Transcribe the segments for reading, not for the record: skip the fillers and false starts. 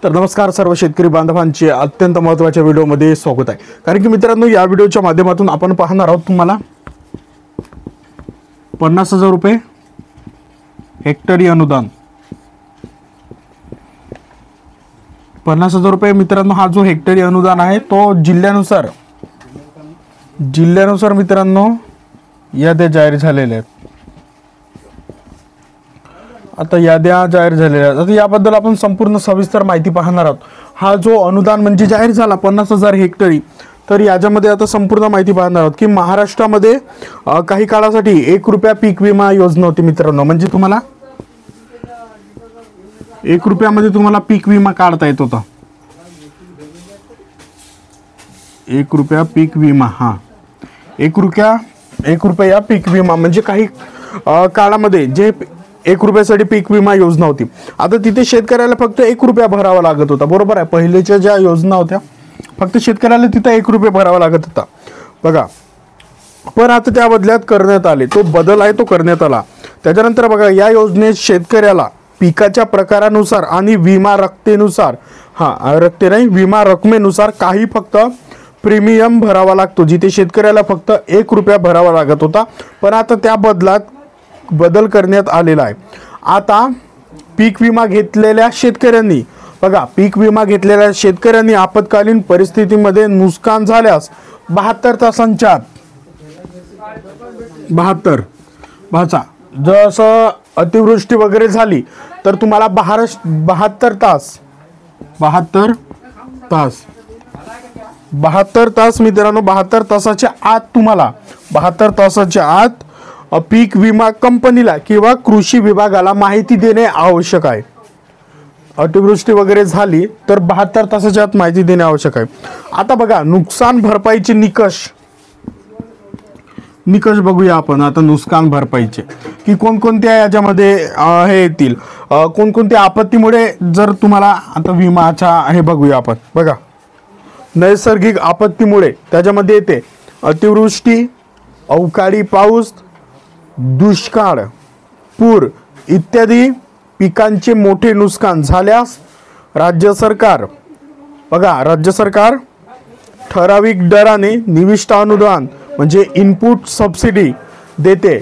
तर नमस्कार सर्व शेतकरी बांधवांचे अत्यंत महत्त्वाच्या व्हिडिओमध्ये स्वागत आहे। कारण की मित्रांनो, या व्हिडिओच्या माध्यमातून आपण पाहणार आहोत तुम्हाला 50,000 रुपये हेक्टरी अनुदान। 50,000 रुपये मित्रांनो, हा जो हेक्टरी अनुदान आहे तो जिल्ह्यानुसार मित्रांनो याद्या जाहीर झालेल्या आहेत। आता याद्या जाहीर झालेल्या आहेत। आता याबद्दल आपण संपूर्ण सविस्तर माहिती पाहणार आहोत। हा जो अनुदान म्हणजे जाहीर झाला 50,000 हेक्टरी, तर याच्यामध्ये आता संपूर्ण माहिती पाहणार आहोत की महाराष्ट्रामध्ये काही काळासाठी 1 रुपया पीक विमा योजना होती मित्रांनो। म्हणजे तुम्हाला 1 रुपयामध्ये तुम्हाला पीक विमा काढता येत होता। 1 रुपया पीक विमा, हा 1 रुपया पीक विमा म्हणजे काही काळामध्ये जे 1 रुपयासाठी पीक विमा योजना होती। आता तिथे शेतकऱ्याला फक्त 1 रुपया भरावा लागत होता, बरोबर आहे। पहिलेच्या ज्या योजना होत्या फक्त शेतकऱ्याला तिथे 1 रुपया भरावा लागत होता बघा। पण आता त्या बदल्यात करण्यात आले, तो बदल आहे तो करण्यात आला। त्याच्यानंतर बघा, या योजनेत शेतकऱ्याला पिकाच्या प्रकारानुसार आणि विमा रकमेनुसार, विमा रकमेनुसार काही फक्त प्रीमियम भरावा लागतो, जिथे शेतकऱ्याला फक्त 1 रुपया भरावा लागत होता। पण आता त्या बदल करण्यात आलेला आहे। आता पीक विमा घेतलेल्या शेतकऱ्यांनी बघा, पीक विमा घेतलेल्या शेतकऱ्यांनी आपत्कालीन परिस्थितीमध्ये नुकसान झाल्यास 72 तासांच्या आत, 72 जसं अतिवृष्टी वगैरे झाली तर तुम्हाला 72 तास मित्रांनो, 72 तासाच्या आत तुम्हाला 72 तासाच्या आत पीक विमा कंपनीला किंवा कृषी विभागाला माहिती देणे आवश्यक आहे। अतिवृष्टी वगैरे झाली तर 72 तासाच्या आत माहिती देणे आवश्यक आहे। आता बघा, नुकसान भरपाईचे निकष बघूया आपण आता। नुकसान भरपाईचे की कोणकोणत्या याच्यामध्ये हे येतील, कोणकोणत्या आपत्तीमुळे जर तुम्हाला आता विमाचा हे बघूया आपण। बघा, नैसर्गिक आपत्तीमुळे त्याच्यामध्ये येते अतिवृष्टी, अवकाळी पाऊस, दुष्काळ, पूर इत्यादी पिकांचे मोठे नुकसान झाल्यास राज्य सरकार ठराविक दराने निविष्ट अनुदान म्हणजे इनपुट सबसिडी देते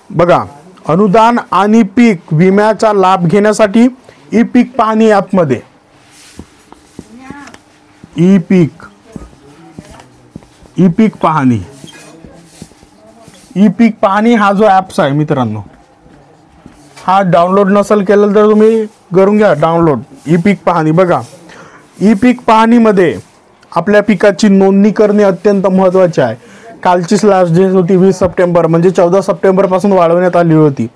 बघा। अनुदान आणि पीक विम्याचा लाभ घेण्यासाठी ई पीक पाहणी ॲपमध्ये ई पीक पाहणी हा जो ॲप्स आहे मित्रांनो, हा डाउनलोड नसेल केलं तर तुम्ही करून घ्या डाउनलोड। ई पीक पाहणी बघा, ई पीक पाहणीमध्ये आपल्या पिकाची नोंदणी करणे अत्यंत महत्त्वाचे आहे। कालची लास्ट डेट होती 20 सप्टेंबर, म्हणजे 14 सप्टेंबर पासून वाढवण्यात आली होती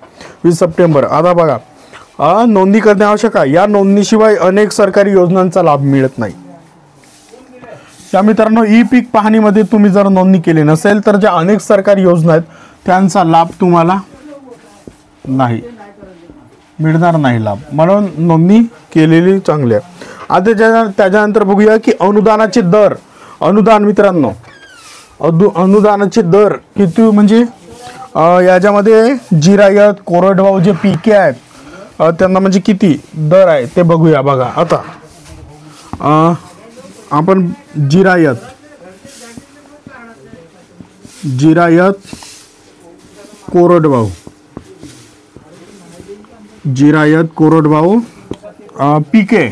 20 सप्टेंबर। आता बघा, नोंदणी करणे आवश्यक आहे। या नोंदणीशिवाय अनेक सरकारी योजनांचा लाभ मिळत नाही। त्या मित्रांनो, ई पीक पाहणीमध्ये तुम्ही जर नोंदणी केली नसेल तर ज्या अनेक सरकारी योजना आहेत त्यांचा लाभ तुम्हाला मिळणार नाही लाभ, म्हणून नोंदणी केलेली चांगली आहे। आता त्याच्यानंतर बघूया की अनुदानाचे दर। अनुदान मित्रांनो, अनुदानाचे दर किती म्हणजे याच्यामध्ये जिरायत, कोरडवाहू जे पिके आहेत त्यांना म्हणजे किती दर आहे ते बघूया बघा। आता आपण जिरायत, कोरडवाहू पिके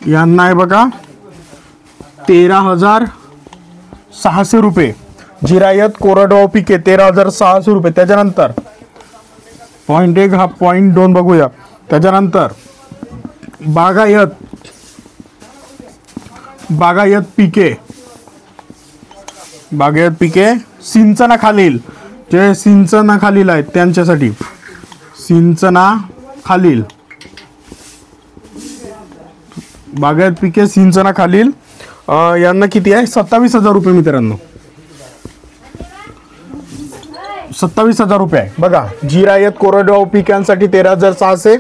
यांना आहे बघा 13,600 रुपये। जिरायत कोरडवाहू पिके 13,600 रुपये। त्याच्यानंतर पॉइंट 1 हा पॉइंट 2 बघूया। त्याच्यानंतर बागायत पिके सिंचनाखालील, जे सिंचनाखालील आहेत त्यांच्यासाठी, बागायत पिके सिंचनाखालील यांना किती आहे 27,000 रुपये मित्रांनो, 27,000 रुपये आहे बघा। जिरायत कोरडवाहू पिकांसाठी 13,600,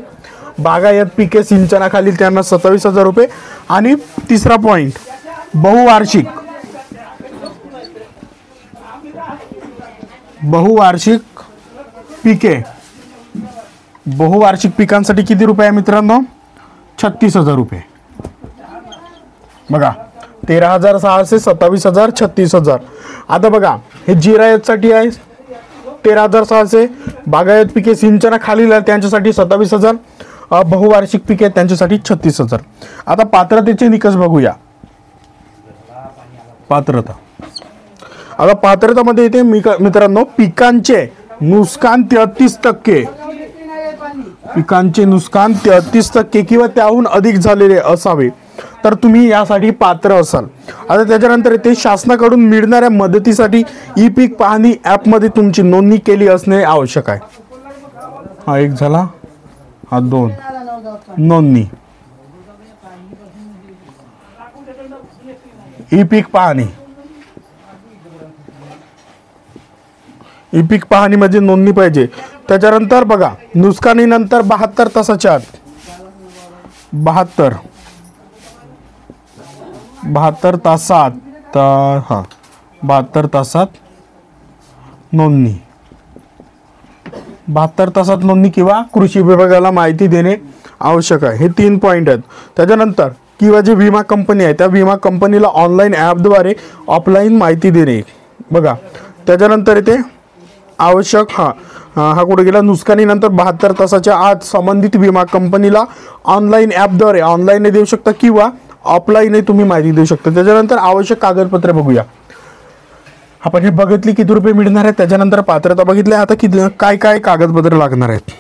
बागायत पिके सिंचनाखालील त्यांना 27,000 रुपये। आणि तिसरा पॉइंट बहुवार्षिक पिके, बहुवार्षिक पिकांसाठी किती रुपये आहे मित्रांनो 36,000 रुपये. बघा 13,600, 27,000, 36,000. आता बघा हे जिरायतसाठी आहे 13,600, बागायत पिके सिंचनाखालील त्यांच्यासाठी 27,000, बहुवार्षिक पिके त्यांच्यासाठी 36,000. आता पात्रतेचे निकष बघूया. पात्रता, आता पात्रतामध्ये येते मित्रांनो पिकांचे नुकसान 33%, पिकांचे नुकसान 33% किंवा त्याहून अधिक झालेले असावे तर तुम्ही यासाठी पात्र असाल. आता त्याच्यानंतर येते शासनाकडून मिळणाऱ्या मदतीसाठी ई पीक पाहणी ॲपमध्ये तुमची नोंदणी केली असणे आवश्यक आहे. हा एक झाला, हा दोन. नोंदणी ई पीक पाहणी, ई पीक पाहणीमध्ये नोंदणी पाहिजे. त्याच्यानंतर बघा नुकसानीनंतर 72 तासाच्या आत 72 तासात हा 72 तासात नोंदणी, 72 तासात नोंदणी किंवा कृषी विभागाला माहिती देणे आवश्यक आहे. हे 3 पॉईंट आहेत. त्याच्यानंतर किंवा जे विमा कंपनी आहे त्या विमा कंपनीला ऑनलाईन ॲपद्वारे ऑफलाईन माहिती देणे. बघा त्याच्यानंतर येते आवश्यक हा कुठे गेला, नुकसानीनंतर 72 तासाच्या आत संबंधित विमा कंपनीला ऑनलाईन ॲपद्वारे ऑनलाईन देऊ शकता किंवा ऑफलाईनही तुम्ही माहिती देऊ शकता. त्याच्यानंतर आवश्यक कागदपत्रे बघूया. आपण हे बघितली किती रुपये मिळणार आहेत, त्याच्यानंतर पात्रता बघितली. आता किती काय काय कागदपत्रे लागणार आहेत.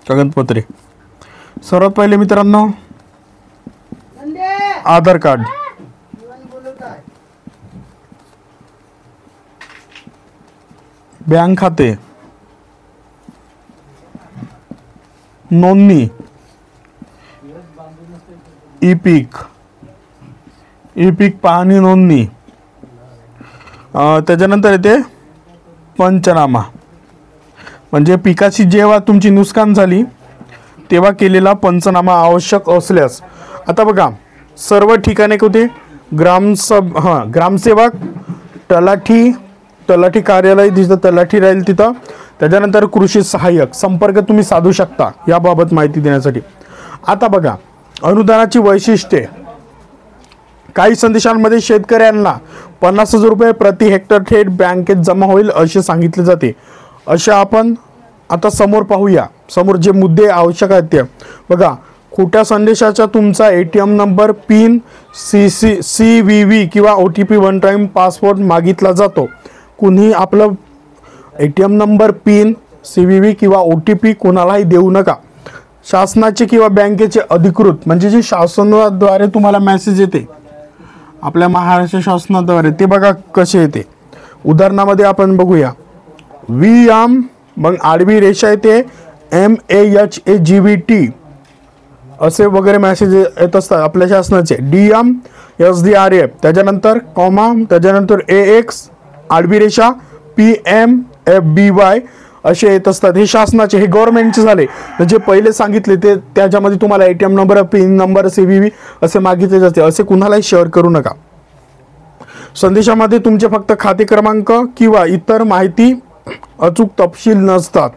कागदपत्रे सर्वात पहिले मित्रांनो आधार कार्ड, बँक खाते, नोंदणी, ई पीक पाहणी नोंदणी, त्याच्यानंतर येते पंचनामा म्हणजे पिकाची जेव्हा तुमची नुकसान झाली तेव्हा केलेला पंचनामा आवश्यक असल्यास. आता बघा सर्व ठिकाणे कुठे, ग्रामसेवक, तलाठी कार्यालय जिथं तलाठी राहील तिथं. त्याच्यानंतर कृषी सहाय्यक संपर्क तुम्ही साधू शकता याबाबत माहिती देण्यासाठी. आता बघा अनुदानाची वैशिष्ट्ये, काही संदेशांमध्ये शेतकऱ्यांना 50,000 रुपये प्रति हेक्टर थेट बँकेत जमा होईल असे सांगितले जाते. अशा आपण आता समोर पाहूया. समोर जे मुद्दे आवश्यक आहेत ते बघा. खोट्या संदेशाचा तुमचा ATM नंबर, पिन, CVV किंवा OTP वन टाइम पासवर्ड मागितला जातो. कुणी आपलं ATM नंबर, पिन, CVV किंवा OTP कोणालाही देऊ नका. शासनाचे किंवा बँकेचे अधिकृत म्हणजे जे शासनाद्वारे तुम्हाला मेसेज येते आपल्या महाराष्ट्र शासनाद्वारे ते बघा कसे येते. उदाहरणामध्ये आपण बघूया VM, मग आडवी रेषा येते MAHAGVT असे वगैरे मेसेज येत असतात आपल्या शासनाचे. DM SDRF, त्याच्यानंतर कॉमा, त्याच्यानंतर AX आडवी रेषा PMFBY असे येत असतात. हे शासनाचे, हे गव्हर्नमेंटचे झाले. जे पहिले सांगितले ते त्याच्यामध्ये तुम्हाला ATM number, pin number, CVV असे मागितले जाते. असे कुणालाही शेअर करू नका. संदेशामध्ये तुमचे फक्त खाते क्रमांक किंवा इतर माहिती अचूक तपशील नसतात.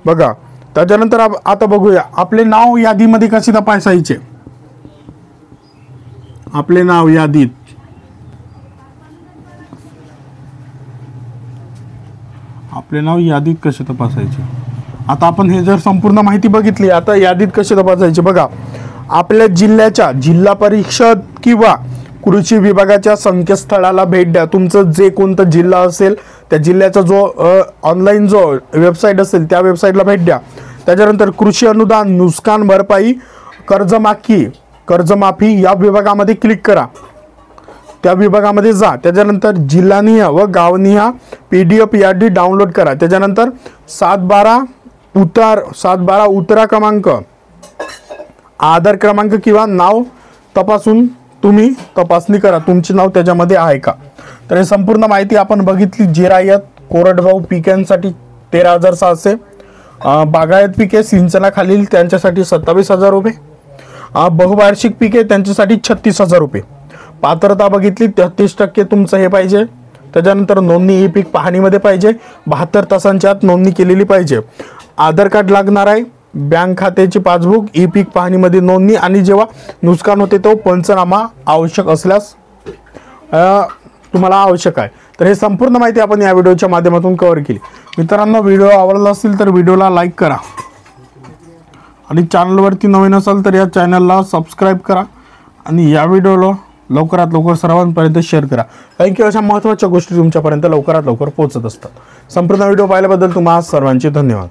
बघा त्याच्यानंतर आता बघूया आपले नाव यादीमध्ये कसे तपासायचे. आपले नाव यादीत, आपले नाव यादीत कसे तपासायचे. आता आपण हे जर संपूर्ण माहिती बघितली, आता यादीत कसे तपासायचे बघा. आपल्या जिल्ह्याच्या जिल्हा परिषद किंवा कृषी विभागाच्या संकेतस्थळाला भेट द्या. तुमचं जे कोणतं जिल्हा असेल त्या जिल्ह्याचा जो ऑनलाईन जो वेबसाईट असेल त्या वेबसाईटला भेट द्या. त्याच्यानंतर कृषी अनुदान, नुकसान भरपाई, कर्जमाफी या विभागामध्ये क्लिक करा. त्या विभागामध्ये जा. त्याच्यानंतर जिल्हानिहाय व गावनिहाय PDF यादी डाउनलोड करा. त्याच्यानंतर 712 उतारा क्रमांक, आधार क्रमांक किंवा नाव तपासून तुम्ही तपासणी करा तुमचे नाव त्याच्यामध्ये आहे का. तर हे संपूर्ण माहिती आपण बघितली. जिरायत कोरडवाहू पिकांसाठी 13,600, बागायत पिके सिंचनाखालील त्यांच्यासाठी 27,000 रुपये, बहुवार्षिक पिके त्यांच्यासाठी 36,000 रुपये. पात्रता बघितली 33% तुमचं हे पाहिजे. त्याच्यानंतर नोंदणी ई पीक पाहणीमध्ये पाहिजे, 72 तासांच्या आत नोंदणी केलेली पाहिजे. आधार कार्ड लागणार आहे, बँक खात्याची पासबुक, ई पीक पाहणीमध्ये नोंदणी आणि जेव्हा नुकसान होते तो पंचनामा आवश्यक असल्यास तुम्हाला आवश्यक आहे. तर हे संपूर्ण माहिती आपण या व्हिडिओच्या माध्यमातून कव्हर केली. मित्रांनो, व्हिडिओ आवडला असेल तर व्हिडिओला लाईक करा आणि चॅनलवरती नवीन असाल तर या चॅनलला सबस्क्राईब करा आणि या व्हिडिओला लवकरात लवकर सर्वांपर्यंत शेअर करा. कारण की अशा महत्त्वाच्या गोष्टी तुमच्यापर्यंत लवकरात लवकर पोहोचत असतात. संपूर्ण व्हिडिओ पाहिल्याबद्दल तुम्हा सर्वांचे धन्यवाद.